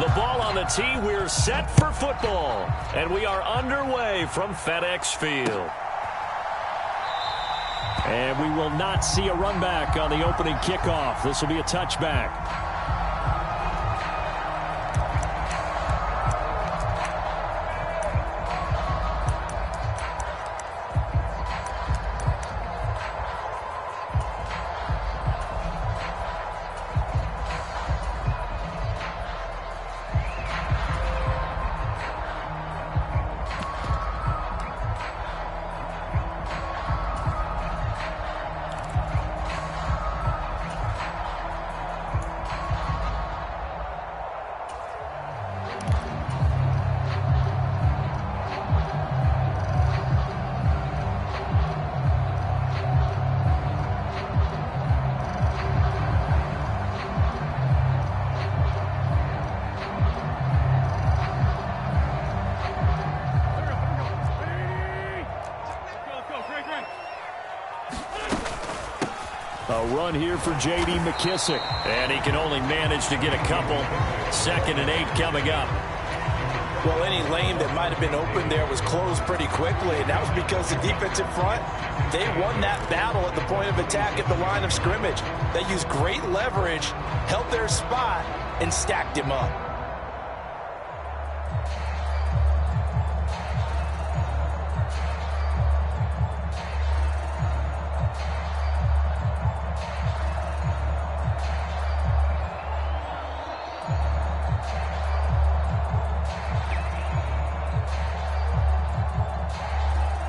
The ball on the tee. We're set for football. And we are underway from FedEx Field. And we will not see a run back on the opening kickoff. This will be a touchback. A run here for J.D. McKissick. And he can only manage to get a couple. 2nd and 8 coming up. Well, any lane that might have been open there was closed pretty quickly, and that was because the defensive front, they won that battle at the point of attack at the line of scrimmage. They used great leverage, held their spot, and stacked him up.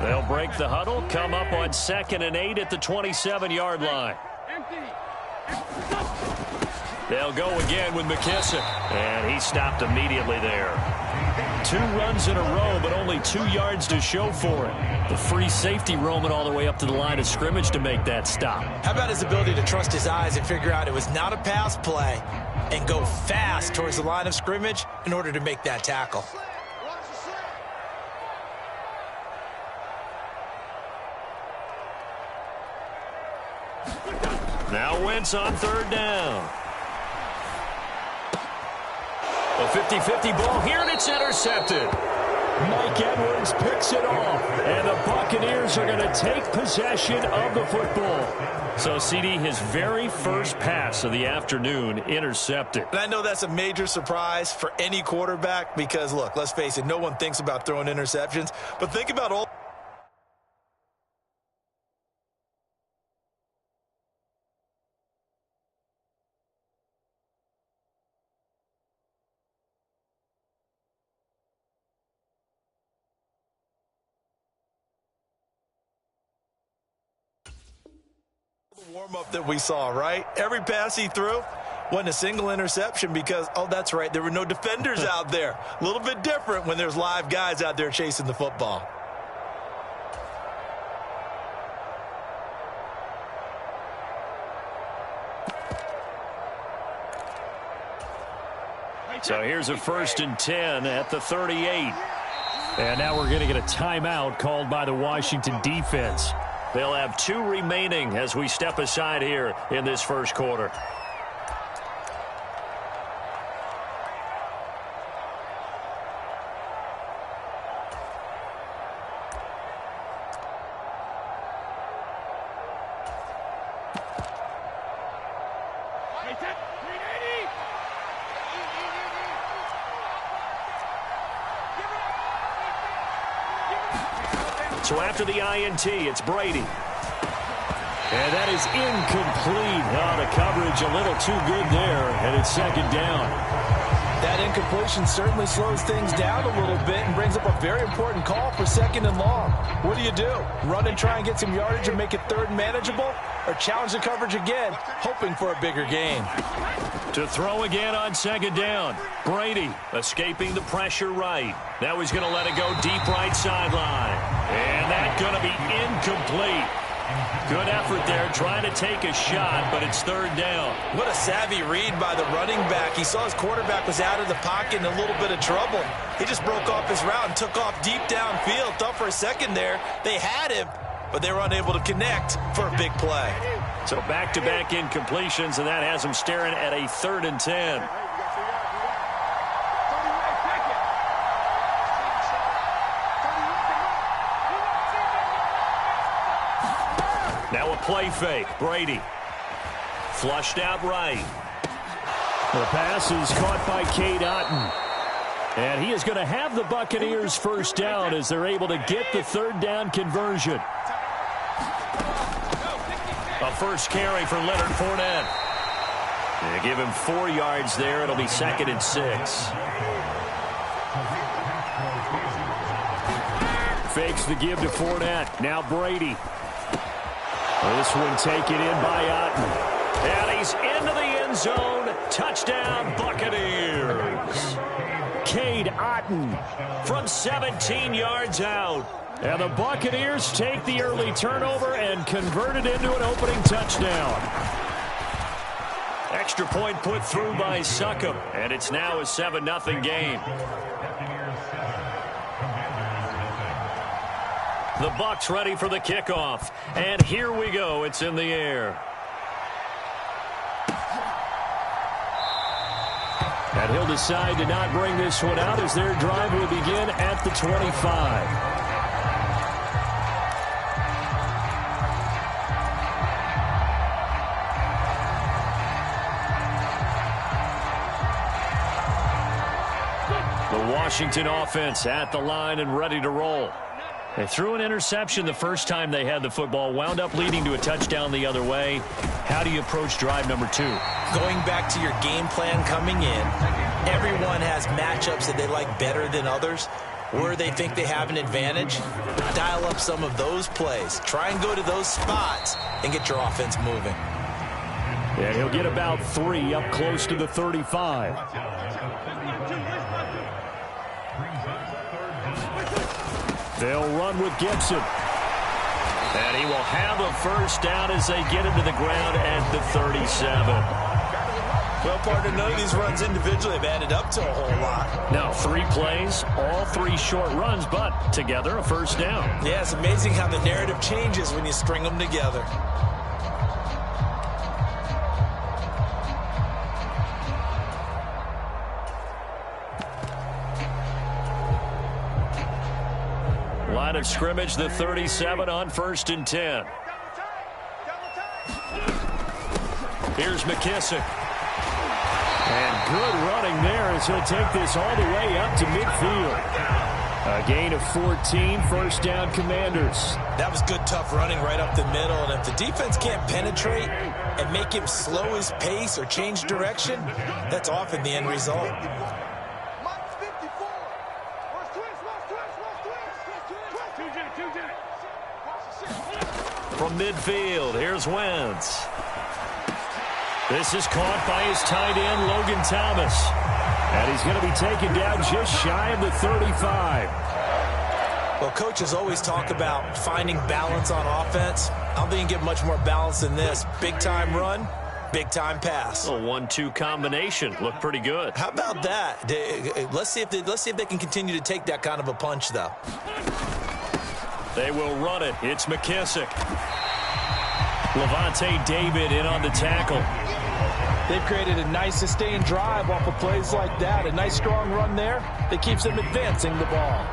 They'll break the huddle, come up on 2nd and 8 at the 27-yard line. They'll go again with McKissick. And he stopped immediately there. 2 runs in a row, but only 2 yards to show for it. The free safety roaming all the way up to the line of scrimmage to make that stop. How about his ability to trust his eyes and figure out it was not a pass play and go fast towards the line of scrimmage in order to make that tackle? Now Wentz on 3rd down. A 50-50 ball here, and it's intercepted. Mike Edwards picks it off, and the Buccaneers are going to take possession of the football. So, CD, his very first pass of the afternoon intercepted. And I know that's a major surprise for any quarterback because, look, let's face it, no one thinks about throwing interceptions. But think about all... warm-up that we saw, right? Every pass he threw wasn't a single interception because, oh, that's right, there were no defenders out there. A little bit different when there's live guys out there chasing the football. So here's a 1st and 10 at the 38. And now we're going to get a timeout called by the Washington defense. They'll have 2 remaining as we step aside here in this first quarter. So after the INT, it's Brady. And that is incomplete. Oh, the coverage a little too good there, and it's 2nd down. That incompletion certainly slows things down a little bit and brings up a very important call for 2nd and long. What do? Run and try and get some yardage and make it 3rd and manageable? Or challenge the coverage again, hoping for a bigger gain? To throw again on 2nd down. Brady escaping the pressure right. Now he's going to let it go deep right sideline. And that's going to be incomplete. Good effort there, trying to take a shot, but it's 3rd down. What a savvy read by the running back. He saw his quarterback was out of the pocket in a little bit of trouble. He just broke off his route and took off deep downfield. Thought for a second there they had him, but they were unable to connect for a big play. So back-to-back incompletions, and that has him staring at a 3rd and 10. play fake. Brady. Flushed out right. The pass is caught by Cade Otton. And he is going to have the Buccaneers first down as they're able to get the third down conversion. A first carry for Leonard Fournette. They give him 4 yards there. It'll be 2nd and 6. Fakes the give to Fournette. Now Brady. This one taken in by Otton. And he's into the end zone. Touchdown, Buccaneers. Cade Otton from 17 yards out. And the Buccaneers take the early turnover and convert it into an opening touchdown. Extra point put through by Succop. And it's now a 7-0 game. The Bucs ready for the kickoff. And here we go. It's in the air. And he'll decide to not bring this one out as their drive will begin at the 25. The Washington offense at the line and ready to roll. They threw an interception the first time they had the football, wound up leading to a touchdown the other way. How do you approach drive number 2? Going back to your game plan coming in, everyone has matchups that they like better than others. Where they think they have an advantage, dial up some of those plays. Try and go to those spots and get your offense moving. Yeah, he'll get about 3 up close to the 35. They'll run with Gibson. And he will have a first down as they get into the ground at the 37. Well, partner, none of these runs individually have added up to a whole lot. Now, 3 plays, all 3 short runs, but together a first down. Yeah, it's amazing how the narrative changes when you string them together. Line of scrimmage, the 37 on 1st and 10. Here's McKissick. And good running there as he'll take this all the way up to midfield. A gain of 14, first down Commanders. That was good, tough running right up the middle. And if the defense can't penetrate and make him slow his pace or change direction, that's often the end result. From midfield, here's Wentz. This is caught by his tight end, Logan Thomas. And he's going to be taken down just shy of the 35. Well, coaches always talk about finding balance on offense. I don't think you can get much more balance than this. Big-time run, big-time pass. A 1-2 combination. Looked pretty good. How about that? Let's see if they can continue to take that kind of a punch, though. They will run it. It's McKissick. Levante David in on the tackle. They've created a nice sustained drive off of plays like that. A nice strong run there that keeps them advancing the ball.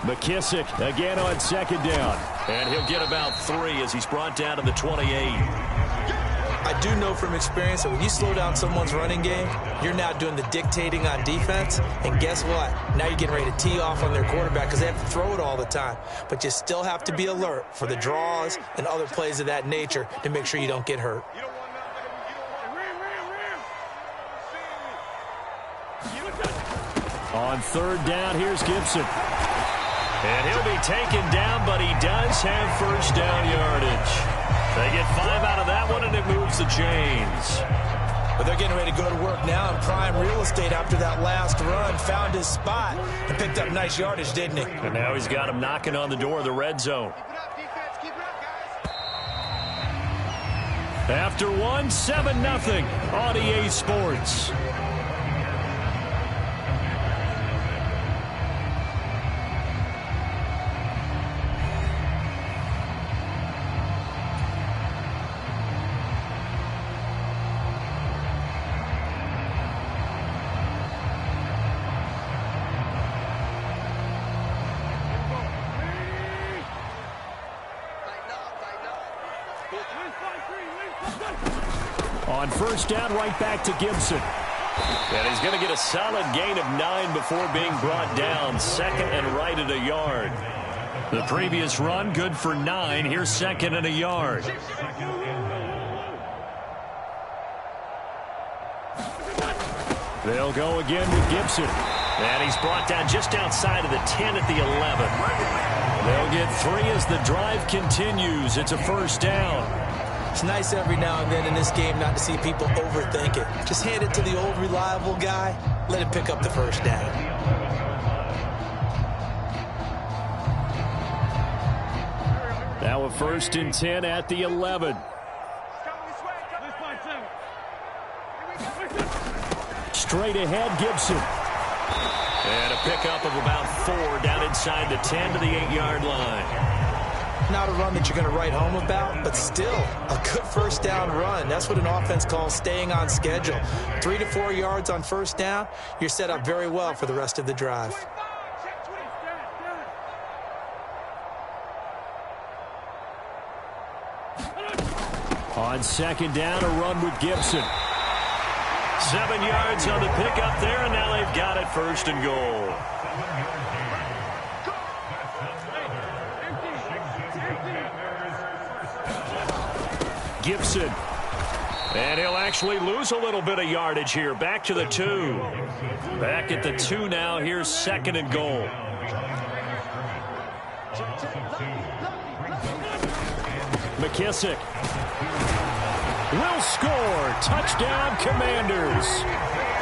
McKissick again on 2nd down. And he'll get about 3 as he's brought down to the 28. I do know from experience that when you slow down someone's running game, you're now doing the dictating on defense. And guess what? Now you're getting ready to tee off on their quarterback because they have to throw it all the time. But you still have to be alert for the draws and other plays of that nature to make sure you don't get hurt. On 3rd down, here's Gibson. And he'll be taken down, but he does have first down yardage. They get 5 out of that one, and it moves the chains. But they're getting ready to go to work now in prime real estate after that last run. Found his spot and picked up nice yardage, didn't he? And now he's got him knocking on the door of the red zone. After one, 7-0 on EA Sports. On first down, right back to Gibson. And he's going to get a solid gain of 9 before being brought down. Second and right at a yard. The previous run, good for 9. Here's second and a yard. They'll go again with Gibson. And he's brought down just outside of the 10 at the 11. They'll get 3 as the drive continues. It's a first down. It's nice every now and then in this game not to see people overthink it. Just hand it to the old reliable guy. Let him pick up the first down. Now a first and 10 at the 11. Straight ahead, Gibson. And a pickup of about 4 down inside the 10 to the 8-yard line. Not a run that you're going to write home about, but still a good first down run. That's what an offense calls staying on schedule. 3 to 4 yards on first down, you're set up very well for the rest of the drive. On second down, a run with Gibson. 7 yards on the pickup there, and now they've got it first and goal. Gibson. And he'll actually lose a little bit of yardage here. Back to the 2. Back at the 2 now. Here's second and goal. McKissick will score. Touchdown, Commanders.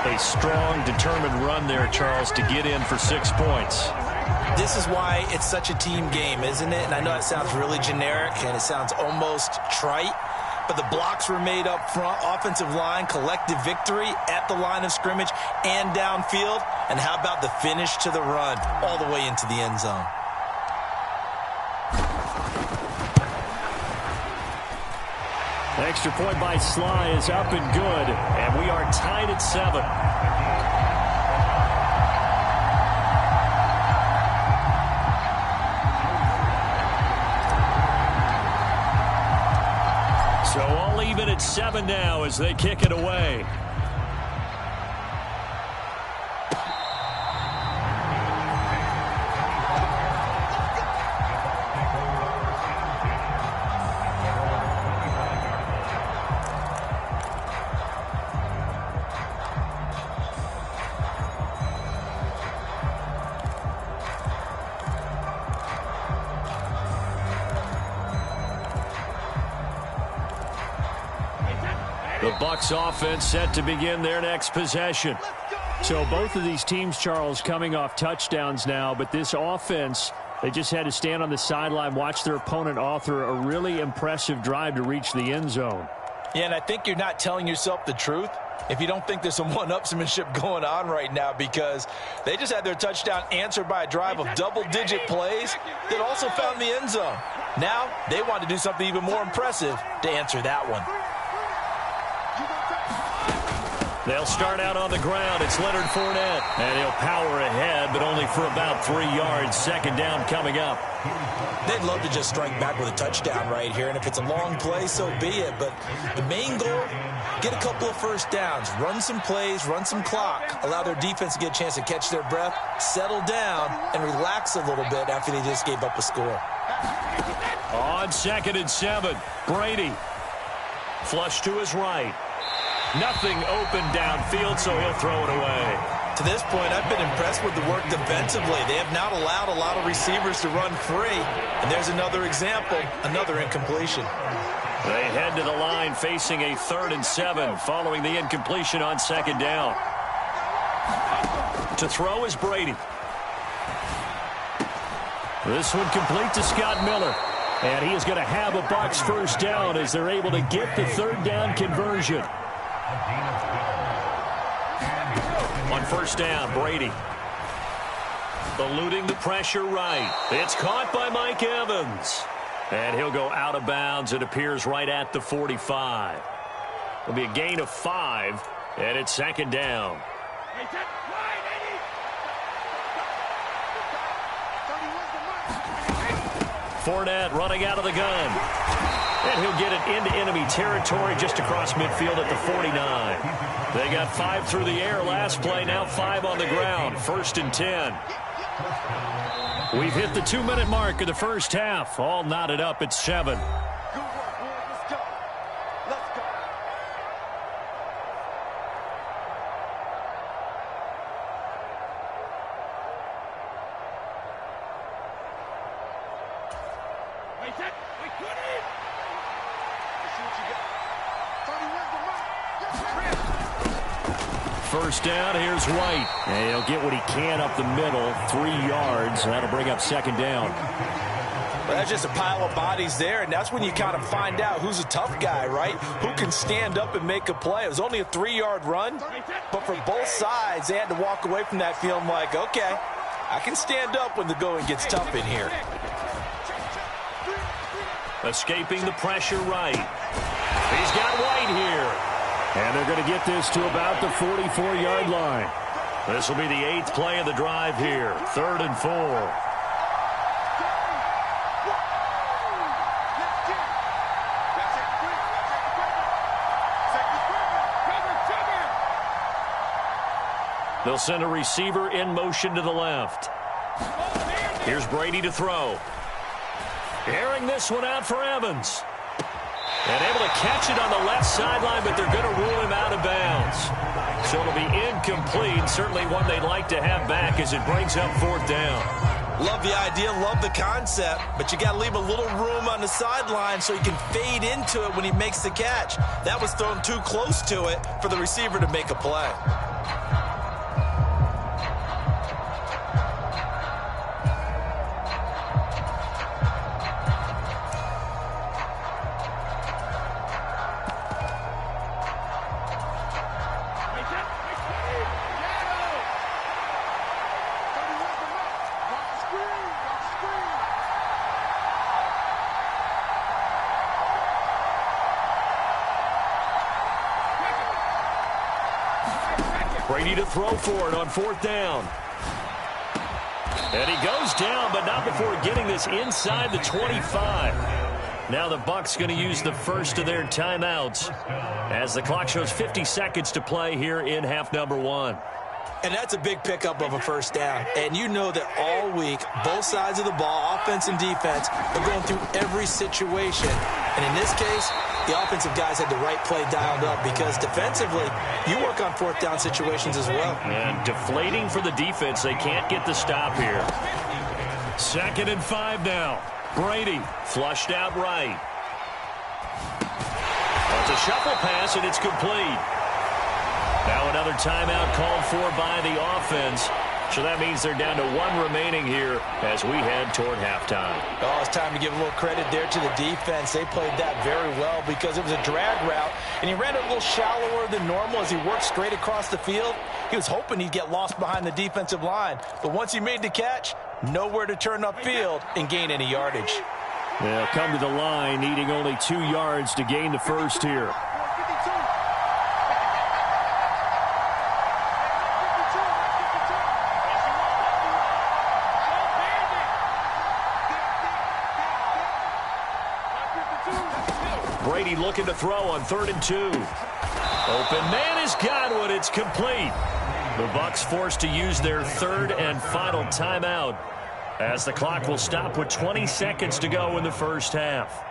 A strong, determined run there, Charles, to get in for 6 points. This is why it's such a team game, isn't it? And I know it sounds really generic and it sounds almost trite, but the blocks were made up front, offensive line, collective victory at the line of scrimmage and downfield. And how about the finish to the run all the way into the end zone? Extra point by Sly is up and good, and we are tied at 7. So all even at 7 now as they kick it away. The Bucs offense set to begin their next possession. So both of these teams, Charles, coming off touchdowns now, but this offense, they just had to stand on the sideline, watch their opponent author a really impressive drive to reach the end zone. Yeah, and I think you're not telling yourself the truth if you don't think there's some one-upsmanship going on right now, because they just had their touchdown answered by a drive of double-digit plays that also found the end zone. Now they want to do something even more impressive to answer that one. They'll start out on the ground. It's Leonard Fournette. And he'll power ahead, but only for about 3 yards. Second down coming up. They'd love to just strike back with a touchdown right here. And if it's a long play, so be it. But the main goal, get a couple of first downs. Run some plays, run some clock. Allow their defense to get a chance to catch their breath, settle down, and relax a little bit after they just gave up a score. On second and 7, Brady. Flush to his right. Nothing open downfield, so he'll throw it away. To this point, I've been impressed with the work defensively. They have not allowed a lot of receivers to run free. And there's another example, another incompletion. They head to the line facing a 3rd and 7 following the incompletion on second down. To throw is Brady. This one complete to Scott Miller. And he is going to have a Bucs first down as they're able to get the third down conversion. On first down, Brady. Eluding the pressure right. It's caught by Mike Evans. And he'll go out of bounds. It appears right at the 45. It'll be a gain of 5, and it's second down. Fournette running out of the gun. And he'll get it into enemy territory just across midfield at the 49. They got 5 through the air last play, now 5 on the ground. First and 10. We've hit the 2-minute mark of the first half. All knotted up at 7. First down, here's White. And he'll get what he can up the middle, 3 yards. And that'll bring up second down. Well, that's just a pile of bodies there, and that's when you kind of find out who's a tough guy, right? Who can stand up and make a play. It was only a 3-yard run, but for both sides, they had to walk away from that feeling like, okay, I can stand up when the going gets tough in here. Escaping the pressure right. He's got White here. And they're going to get this to about the 44-yard line. This will be the 8th play of the drive here. 3rd and 4. They'll send a receiver in motion to the left. Here's Brady to throw. Airing this one out for Evans. And able to catch it on the left sideline, but they're going to rule him out of bounds. So it'll be incomplete. Certainly one they'd like to have back as it brings up 4th down. Love the idea, love the concept, but you got to leave a little room on the sideline so he can fade into it when he makes the catch. That was thrown too close to it for the receiver to make a play. Brady to throw for it on 4th down. And he goes down, but not before getting this inside the 25. Now the Bucs going to use the first of their timeouts as the clock shows 50 seconds to play here in half number 1. And that's a big pickup of a first down. And you know that all week, both sides of the ball, offense and defense, are going through every situation. And in this case, the offensive guys had the right play dialed up because defensively, you work on 4th down situations as well. And deflating for the defense. They can't get the stop here. 2nd and 5 now. Brady flushed out right. It's a shuffle pass, and it's complete. Now another timeout called for by the offense. So that means they're down to 1 remaining here as we head toward halftime. Oh, it's time to give a little credit there to the defense. They played that very well because it was a drag route, and he ran it a little shallower than normal as he worked straight across the field. He was hoping he'd get lost behind the defensive line, but once he made the catch, nowhere to turn upfield and gain any yardage. They'll come to the line, needing only 2 yards to gain the first here. Brady looking to throw on 3rd and 2. Open man has got one. It's complete. The Bucs forced to use their 3rd and final timeout as the clock will stop with 20 seconds to go in the first half.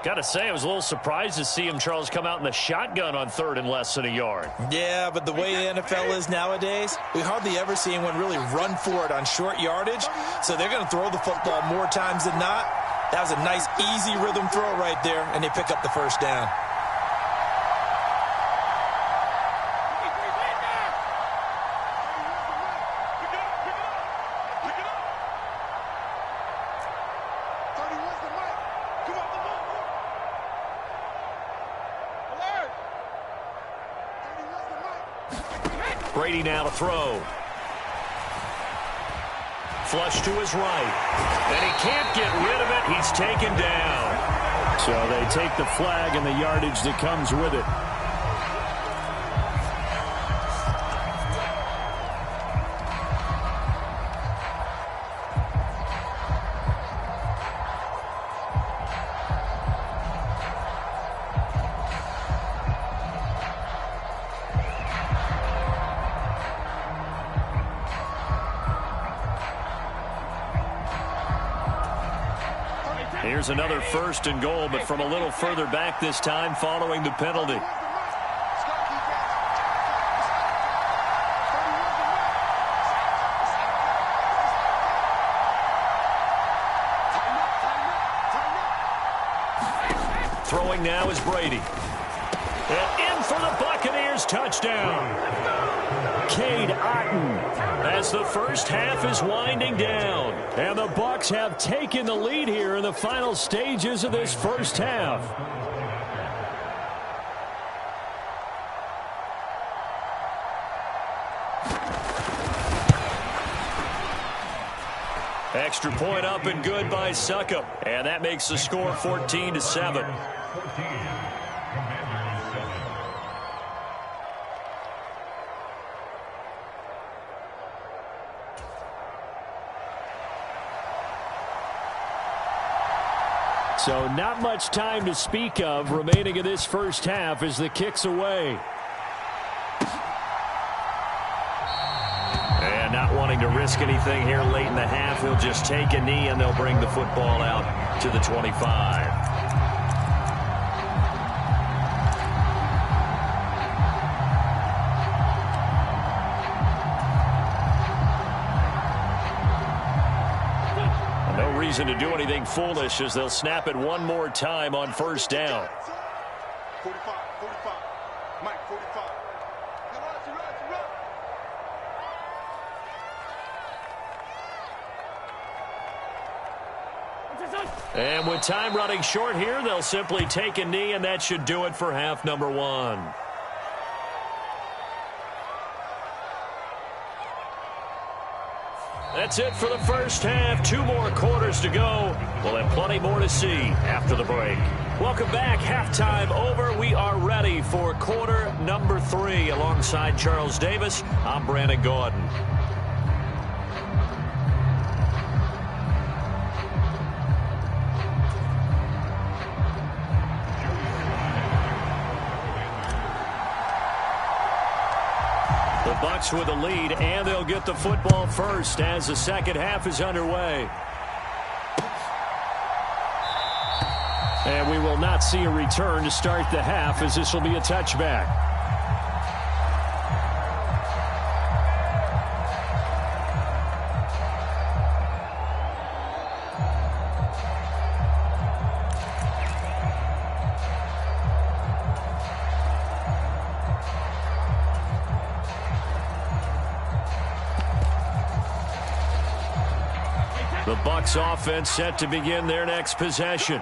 Got to say, I was a little surprised to see him, Charles, come out in the shotgun on 3rd and less than a yard. Yeah, but the way the NFL is nowadays, we hardly ever see anyone really run for it on short yardage. So they're going to throw the football more times than not. That was a nice, easy rhythm throw right there, and they pick up the first down. Brady now to throw. Flush to his right. And he can't get rid of it. He's taken down. So they take the flag and the yardage that comes with it. Here's another 1st and goal, but from a little further back this time following the penalty. Throwing now is Brady. And in for the Buccaneers touchdown. Bigd182addy's as the first half is winding down. And the Bucs have taken the lead here in the final stages of this first half. Extra point up and good by Succop. And that makes the score 14-7. So not much time to speak of remaining in this first half as the kick's away. And not wanting to risk anything here late in the half, he'll just take a knee and they'll bring the football out to the 25. Reason to do anything foolish as they'll snap it one more time on first down. 45, Mike, 45. And with time running short here, they'll simply take a knee, and that should do it for half number one. That's it for the first half. 2 more quarters to go. We'll have plenty more to see after the break. Welcome back. Halftime over. We are ready for quarter number 3. Alongside Charles Davis, I'm Brandon Gordon. Bucs with a lead, and they'll get the football first as the second half is underway. And we will not see a return to start the half, as this will be a touchback. The Bucs offense set to begin their next possession.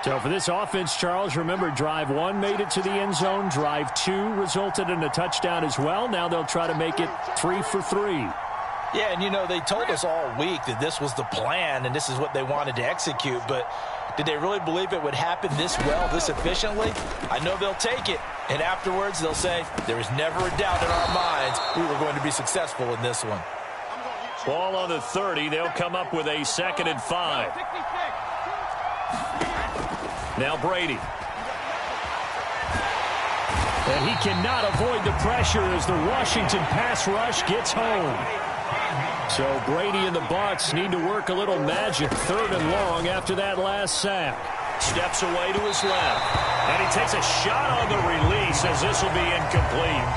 So for this offense, Charles, remember, drive 1 made it to the end zone. Drive 2 resulted in a touchdown as well. Now they'll try to make it 3 for 3. Yeah, and you know, they told us all week that this was the plan and this is what they wanted to execute, but did they really believe it would happen this well, this efficiently? I know they'll take it, and afterwards they'll say, there was never a doubt in our minds we were going to be successful in this one. Ball on the 30. They'll come up with a 2nd and 5. Now Brady. And he cannot avoid the pressure as the Washington pass rush gets home. So Brady and the Bucs need to work a little magic. 3rd and long after that last sack. Steps away to his left. And he takes a shot on the release as this will be incomplete.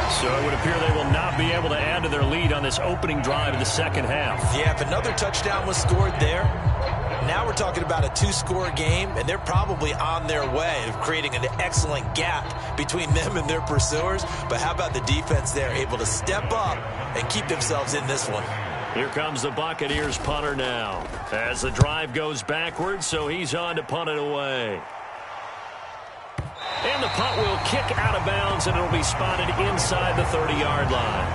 So it would appear they will not be able to add to their lead on this opening drive of the second half. Yeah, if another touchdown was scored there, now we're talking about a 2-score game, and they're probably on their way of creating an excellent gap between them and their pursuers. But how about the defense there, able to step up and keep themselves in this one? Here comes the Buccaneers punter now as the drive goes backwards, so he's on to punt it away. And And the punt will kick out of bounds, and it'll be spotted inside the 30-yard line.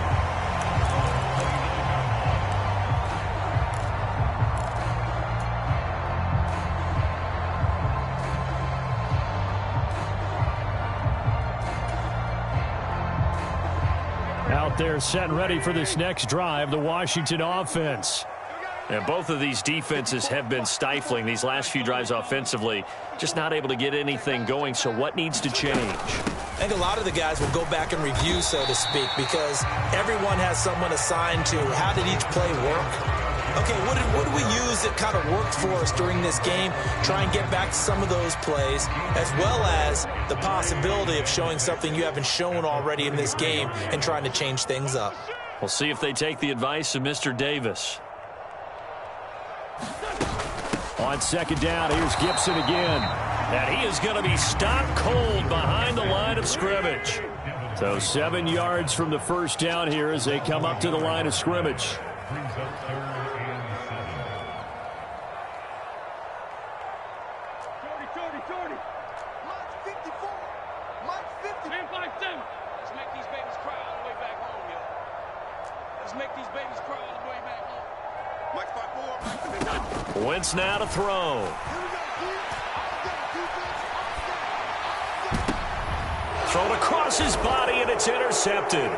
Out there set and ready for this next drive, the Washington offense. And both of these defenses have been stifling these last few drives offensively, just not able to get anything going. So what needs to change? I think a lot of the guys will go back and review, so to speak, because everyone has someone assigned to how did each play work. Okay, what do we use that kind of worked for us during this game? Try and get back to some of those plays, as well as the possibility of showing something you haven't shown already in this game and trying to change things up. We'll see if they take the advice of Mr. Davis. On second down, here's Gibson again. And he is going to be stopped cold behind the line of scrimmage. So 7 yards from the first down here as they come up to the line of scrimmage. Wentz now to throw. Thrown across his body, and it's intercepted.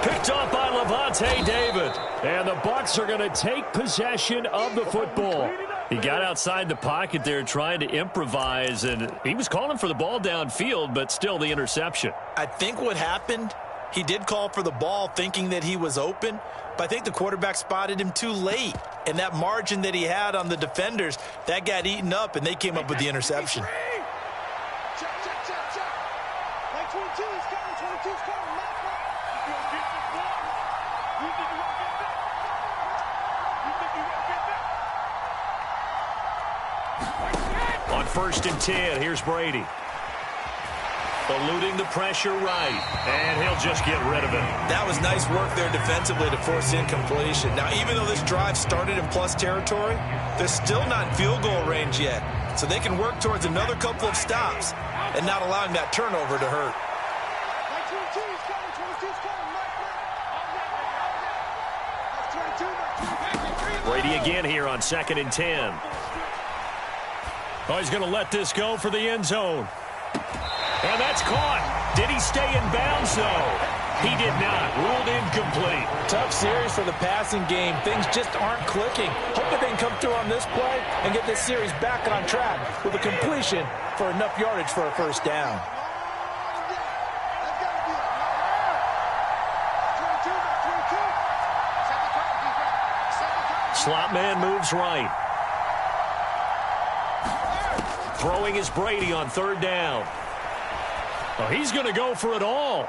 Picked off by Levante David. And the Bucs are going to take possession of the football. He got outside the pocket there trying to improvise, and he was calling for the ball downfield, but still the interception. I think what happened, he did call for the ball thinking that he was open, but I think the quarterback spotted him too late. And that margin that he had on the defenders, that got eaten up, and they came up with the interception. On 1st and 10, here's Brady. Eluding the pressure right, and he'll just get rid of it. That was nice work there defensively to force incompletion. Now, even though this drive started in plus territory, they're still not in field goal range yet. So they can work towards another couple of stops and not allowing that turnover to hurt. Brady again here on 2nd and 10. Oh, he's going to let this go for the end zone. And that's caught. Did he stay in bounds, though? He did not. Ruled incomplete. Tough series for the passing game. Things just aren't clicking. Hoping they can come through on this play and get this series back on track with a completion for enough yardage for a first down. Slot man moves right. Throwing is Brady on 3rd down. Oh, he's going to go for it all.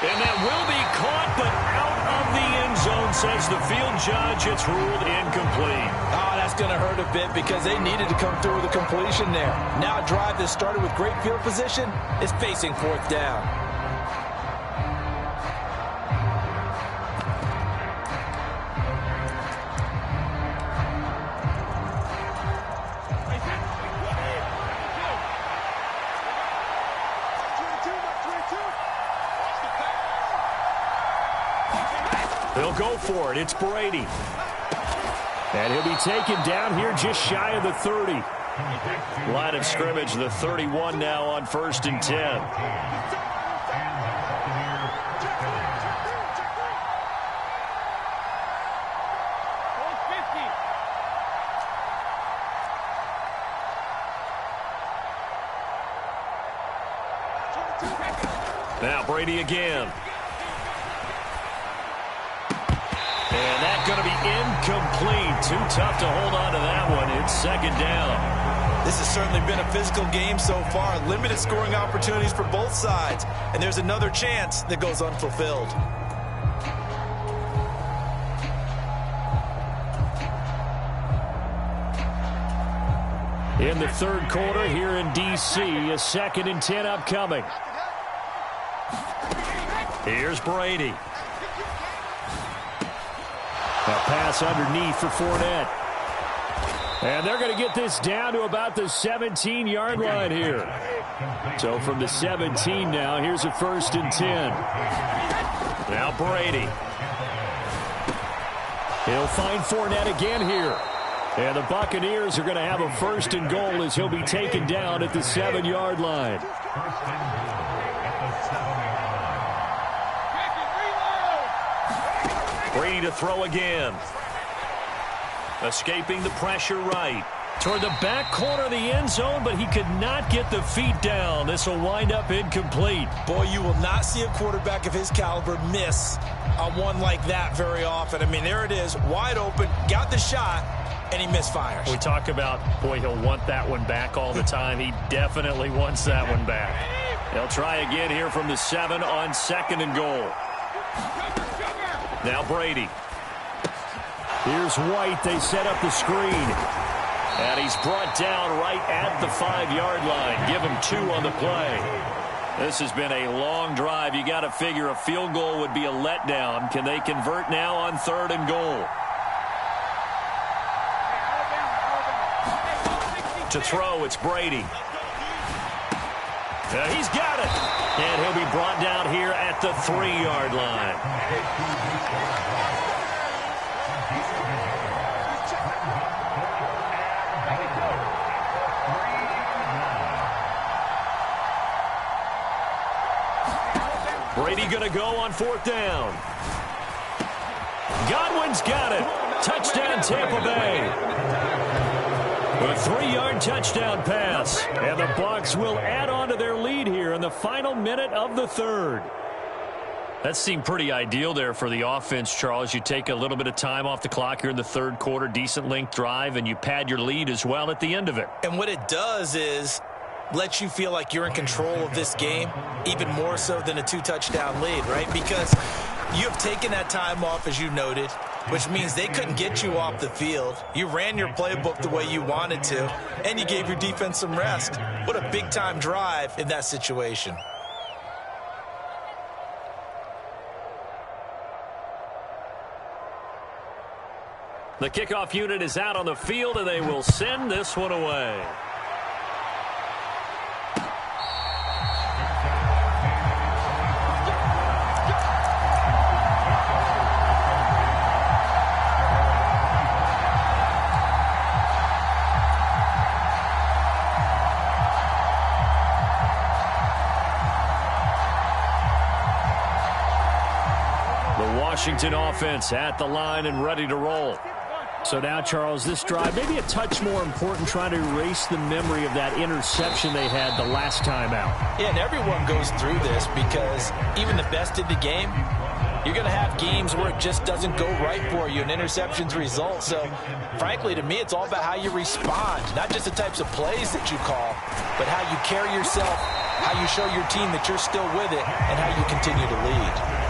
And that will be caught, but out of the end zone, says the field judge. It's ruled incomplete. Oh, that's going to hurt a bit because they needed to come through with a completion there. Now a drive that started with great field position is facing 4th down. They'll go for it. It's Brady. And he'll be taken down here just shy of the 30. Line of scrimmage, the 31 now on 1st and 10. Now Brady again. And that's going to be incomplete. Too tough to hold on to that one. It's 2nd down. This has certainly been a physical game so far. Limited scoring opportunities for both sides. And there's another chance that goes unfulfilled. In the 3rd quarter here in D.C., a 2nd and 10 upcoming. Here's Brady. A pass underneath for Fournette. And they're going to get this down to about the 17-yard line here. So from the 17 now, here's a 1st and 10. Now Brady. He'll find Fournette again here. And the Buccaneers are going to have a 1st and goal as he'll be taken down at the 7-yard line. Brady to throw again. Escaping the pressure right. Toward the back corner of the end zone, but he could not get the feet down. This will wind up incomplete. Boy, you will not see a quarterback of his caliber miss on one like that very often. I mean, there it is, wide open, got the shot, and he misfires. We talk about, boy, he'll want that one back all the time. He definitely wants that one back. They'll try again here from the 7 on 2nd and goal. Now Brady. Here's White. They set up the screen. And he's brought down right at the 5-yard line. Give him 2 on the play. This has been a long drive. You got to figure a field goal would be a letdown. Can they convert now on 3rd and goal? To throw, it's Brady. He's got it. And he'll be brought down here at the 3-yard line. Brady going to go on 4th down. Godwin's got it. Touchdown, Tampa Bay. A 3-yard touchdown pass. And the Bucs will add on to their lead here in the final minute of the 3rd. That seemed pretty ideal there for the offense, Charles. You take a little bit of time off the clock here in the 3rd quarter, decent length drive, and you pad your lead as well at the end of it. And what it does is lets you feel like you're in control of this game, even more so than a 2-touchdown lead, right? Because you have taken that time off, as you noted, which means they couldn't get you off the field. You ran your playbook the way you wanted to, and you gave your defense some rest. What a big-time drive in that situation. The kickoff unit is out on the field, and they will send this one away. Washington offense at the line and ready to roll. So now, Charles, this drive maybe a touch more important, trying to erase the memory of that interception they had the last time out. Yeah, and everyone goes through this because even the best in the game, you're going to have games where it just doesn't go right for you and interceptions result. So, frankly, to me, it's all about how you respond, not just the types of plays that you call, but how you carry yourself, how you show your team that you're still with it, and how you continue to lead.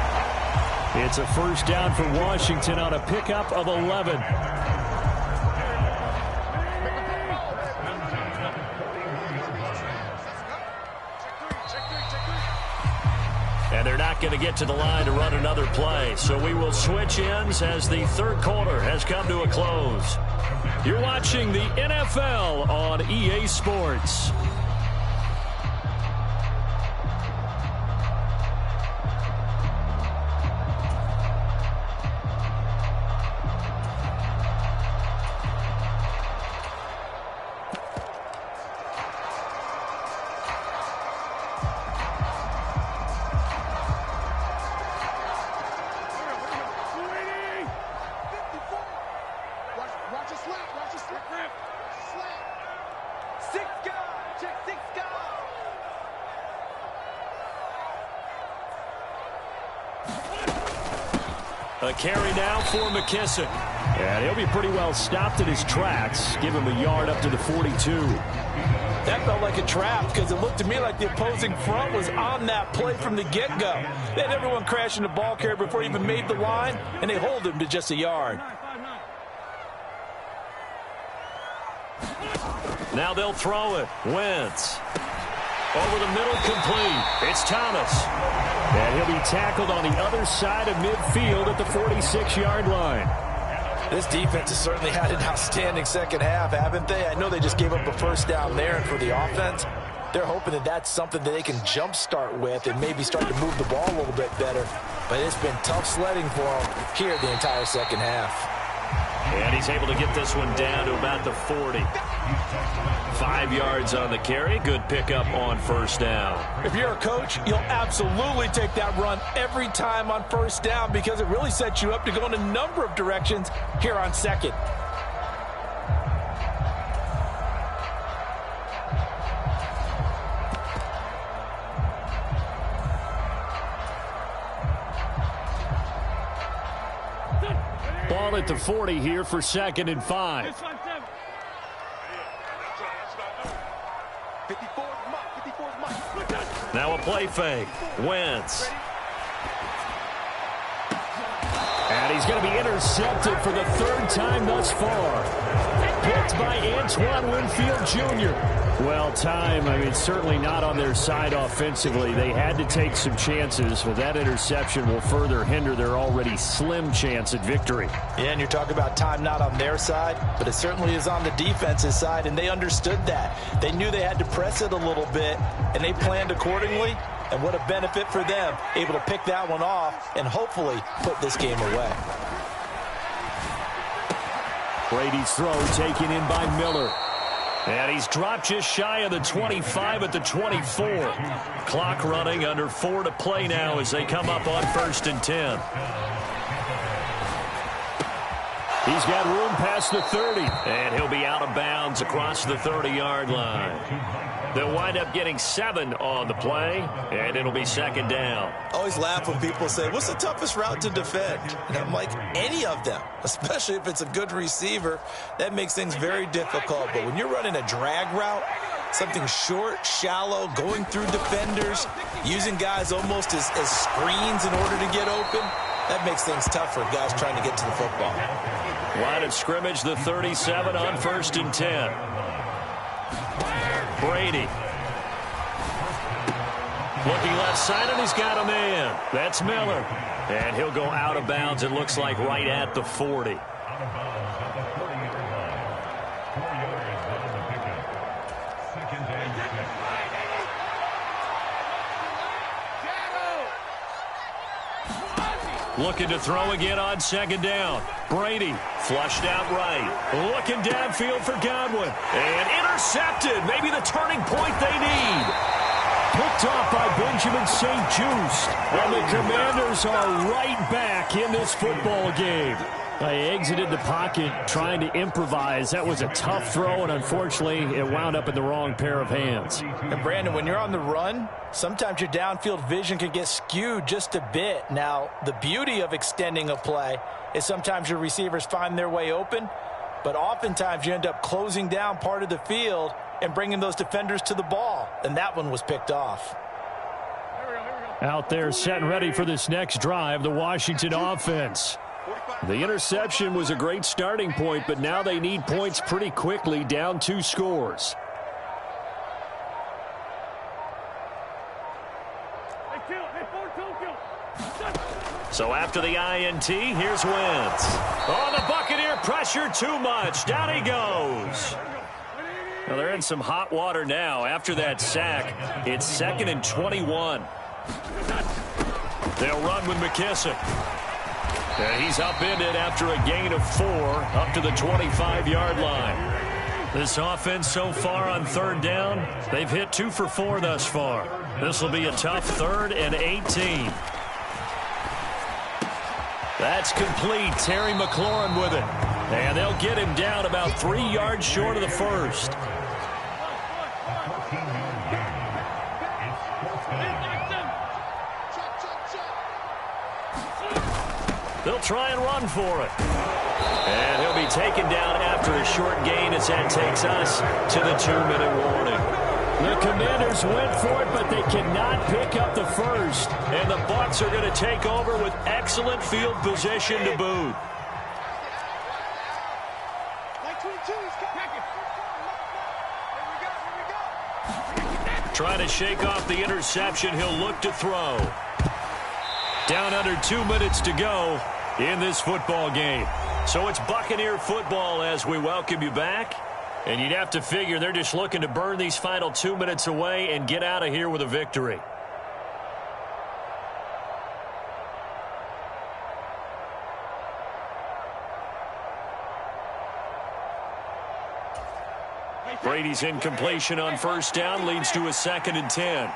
It's a 1st down for Washington on a pickup of 11. And they're not going to get to the line to run another play. So we will switch ends as the 3rd quarter has come to a close. You're watching the NFL on EA Sports. A carry now for McKissick. And he'll be pretty well stopped in his tracks. Give him a yard up to the 42. That felt like a trap because it looked to me like the opposing front was on that play from the get-go. They had everyone crashing the ball carrier before he even made the line, and they hold him to just a yard. Now they'll throw it. Wentz. Over the middle, complete. It's Thomas. And he'll be tackled on the other side of midfield at the 46-yard line. This defense has certainly had an outstanding second half, haven't they? I know they just gave up a 1st down there, and for the offense, They're hoping that that's something that they can jumpstart with and maybe start to move the ball a little bit better. But it's been tough sledding for them here the entire second half. And he's able to get this one down to about the 40. 5 yards on the carry. Good pickup on first down. If you're a coach, you'll absolutely take that run every time on first down because it really sets you up to go in a number of directions here on second. Ball at the 40 here for 2nd and 5. 54's Mike. Now a play fake. Wentz. And he's going to be intercepted for the 3rd time thus far. Picked by Antoine Winfield Jr. Well, time, I mean, certainly not on their side offensively. They had to take some chances, but that interception will further hinder their already slim chance at victory. Yeah, and you're talking about time not on their side, but it certainly is on the defense's side, and they understood that. They knew they had to press it a little bit, and they planned accordingly. And what a benefit for them, able to pick that one off and hopefully put this game away. Brady's throw taken in by Miller. And he's dropped just shy of the 25 at the 24. Clock running, under 4 to play now as they come up on 1st and 10. He's got room past the 30. And he'll be out of bounds across the 30-yard line. They'll wind up getting 7 on the play, and it'll be 2nd down. I always laugh when people say, what's the toughest route to defend? And I'm like, any of them, especially if it's a good receiver. That makes things very difficult. But when you're running a drag route, something short, shallow, going through defenders, using guys almost as screens in order to get open, that makes things tough for guys trying to get to the football. Line of scrimmage, the 37 on 1st and 10. Brady. Looking left side, and he's got a man. That's Miller. And he'll go out of bounds, it looks like, right at the 40. Looking to throw again on 2nd down. Brady flushed out right. Looking downfield for Godwin. And intercepted. Maybe the turning point they need. Picked off by Benjamin St. Just. And the Commanders are right back in this football game. They exited the pocket trying to improvise. That was a tough throw, and unfortunately, it wound up in the wrong pair of hands. And Brandon, when you're on the run, sometimes your downfield vision can get skewed just a bit. Now, the beauty of extending a play is sometimes your receivers find their way open, but oftentimes you end up closing down part of the field and bringing those defenders to the ball, and that one was picked off. Out there set and ready for this next drive, the Washington offense. The interception was a great starting point, but now they need points pretty quickly, down 2 scores. So after the INT, here's Wentz. Oh, the Buccaneer pressure too much. Down he goes. Well, they're in some hot water now. After that sack, it's 2nd and 21. They'll run with McKissick. And he's upended after a gain of 4 up to the 25-yard line. This offense so far on 3rd down, they've hit 2 for 4 thus far. This will be a tough 3rd and 18. That's complete. Terry McLaurin with it. And they'll get him down about 3 yards short of the first. They'll try and run for it. And he'll be taken down after a short gain as that takes us to the 2-minute warning. The Commanders went for it, but they cannot pick up the first. And the Bucs are going to take over with excellent field position to boot. Trying to shake off the interception. He'll look to throw. Down under 2 minutes to go in this football game. So it's Buccaneer football as we welcome you back. And you'd have to figure they're just looking to burn these final 2 minutes away and get out of here with a victory. Brady's incompletion on first down leads to a 2nd and 10.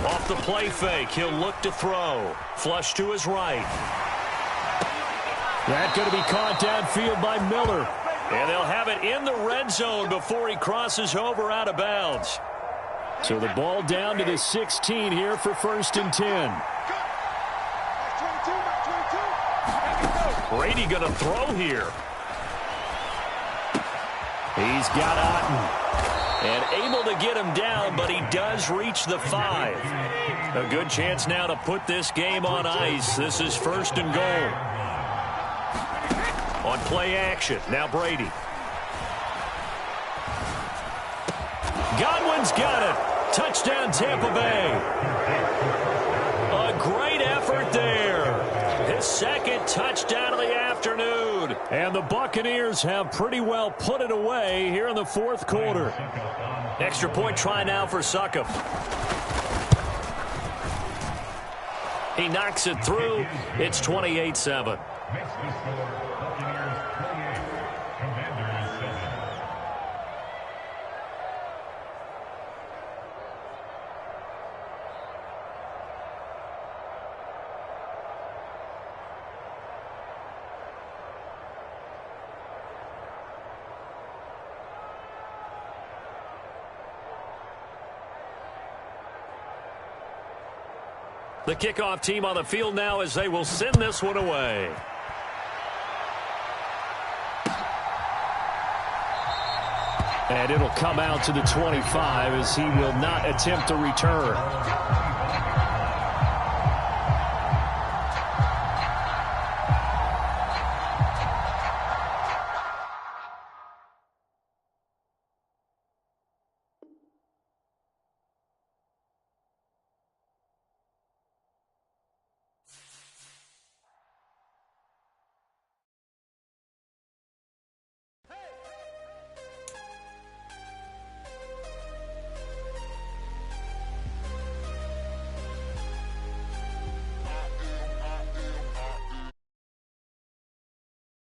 Off the play fake, he'll look to throw. Flush to his right. That's going to be caught downfield by Miller. And they'll have it in the red zone before he crosses over out of bounds. So the ball down to the 16 here for 1st and 10. Brady going to throw here. He's got Otten. And able to get him down, but he does reach the 5. A good chance now to put this game on ice. This is 1st and goal. On play action, now Brady. Godwin's got it. Touchdown, Tampa Bay. A great effort there. His 2nd touchdown of the afternoon. And the Buccaneers have pretty well put it away here in the 4th quarter. Extra point try now for Succop. He knocks it through. It's 28-7. The kickoff team on the field now as they will send this one away. And it'll come out to the 25 as he will not attempt to return.